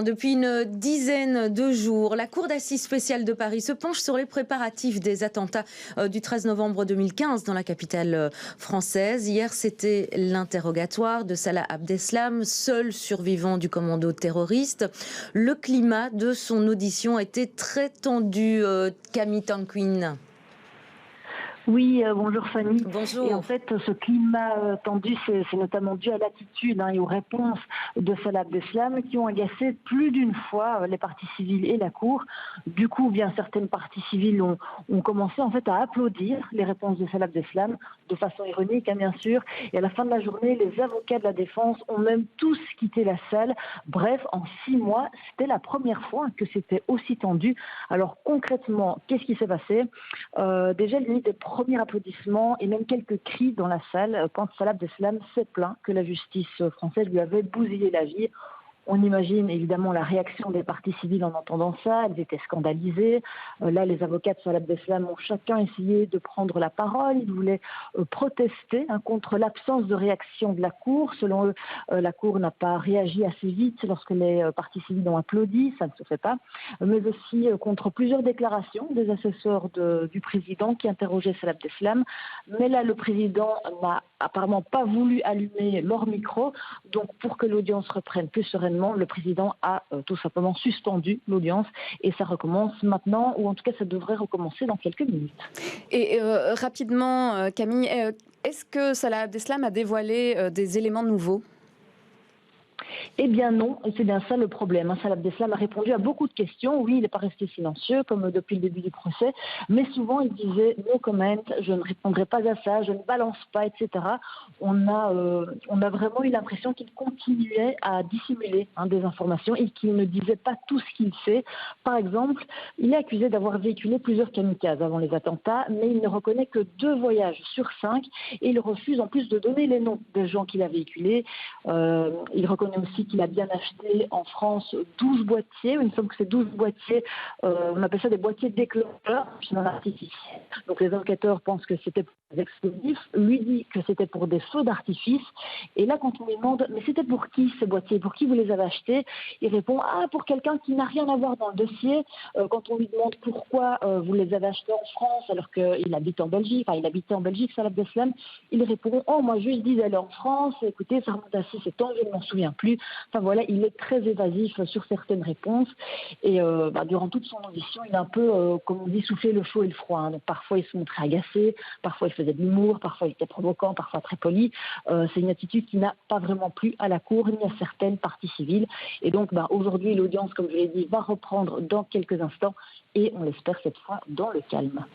Depuis une dizaine de jours, la Cour d'assises spéciale de Paris se penche sur les préparatifs des attentats du 13 novembre 2015 dans la capitale française. Hier, c'était l'interrogatoire de Salah Abdeslam, seul survivant du commando terroriste. Le climat de son audition a été très tendu, Camille Tanquin. Oui, bonjour Fanny. Et en Bonjour. fait, ce climat tendu, c'est notamment dû à l'attitude et aux réponses de Salah Abdeslam qui ont agacé plus d'une fois les parties civiles et la Cour. Du coup, bien certaines parties civiles ont commencé en fait à applaudir les réponses de Salah Abdeslam de façon ironique, bien sûr. Et à la fin de la journée, les avocats de la défense ont même tous quitté la salle. Bref, en 6 mois, c'était la première fois que c'était aussi tendu. Alors concrètement, qu'est-ce qui s'est passé? Déjà, limite des premiers applaudissements et même quelques cris dans la salle quand Salah Abdeslam s'est plaint que la justice française lui avait bousillé la vie. On imagine évidemment la réaction des parties civiles en entendant ça, elles étaient scandalisées. Là, les avocats de Salah Abdeslam ont chacun essayé de prendre la parole. Ils voulaient protester contre l'absence de réaction de la Cour. Selon eux, la Cour n'a pas réagi assez vite lorsque les parties civiles ont applaudi, ça ne se fait pas. Mais aussi contre plusieurs déclarations des assesseurs du président qui interrogeaient Salah Abdeslam. Mais là, le président n'a apparemment pas voulu allumer leur micro. Donc, pour que l'audience reprenne plus sereinement, le président a tout simplement suspendu l'audience et ça recommence maintenant, ou en tout cas ça devrait recommencer dans quelques minutes. Et rapidement, Camille, est-ce que Salah Abdeslam a dévoilé des éléments nouveaux ? Eh bien non, et c'est bien ça le problème. Salah Abdeslam a répondu à beaucoup de questions. Oui, il n'est pas resté silencieux comme depuis le début du procès, mais souvent il disait no comment, je ne répondrai pas à ça, je ne balance pas, etc. On a vraiment eu l'impression qu'il continuait à dissimuler des informations et qu'il ne disait pas tout ce qu'il sait. Par exemple, il est accusé d'avoir véhiculé plusieurs kamikazes avant les attentats, mais il ne reconnaît que 2 voyages sur 5 et il refuse en plus de donner les noms des gens qu'il a véhiculés. Il reconnaît aussi qu'il a bien acheté en France 12 boîtiers. Il me semble que ces 12 boîtiers, on appelle ça des boîtiers déclencheurs, un artifice. Donc les enquêteurs pensent que c'était pour des explosifs. Lui dit que c'était pour des feux d'artifice. Et là, quand on lui demande, mais c'était pour qui ces boîtiers? Pour qui vous les avez achetés? Il répond, pour quelqu'un qui n'a rien à voir dans le dossier. Quand on lui demande pourquoi vous les avez achetés en France alors qu'il habite en Belgique, il habitait en Belgique, Salah Abdeslam, il répond, moi juste dis d'aller en France, écoutez, ça remonte à 7 ans, je ne m'en souviens plus. Enfin voilà, il est très évasif sur certaines réponses et durant toute son audition, il a un peu, comme on dit, soufflé le chaud et le froid. Donc parfois il se montrait agacé, parfois il faisait de l'humour, parfois il était provoquant, parfois très poli. C'est une attitude qui n'a pas vraiment plu à la Cour ni à certaines parties civiles. Et donc aujourd'hui, l'audience, comme je l'ai dit, va reprendre dans quelques instants et on l'espère cette fois dans le calme.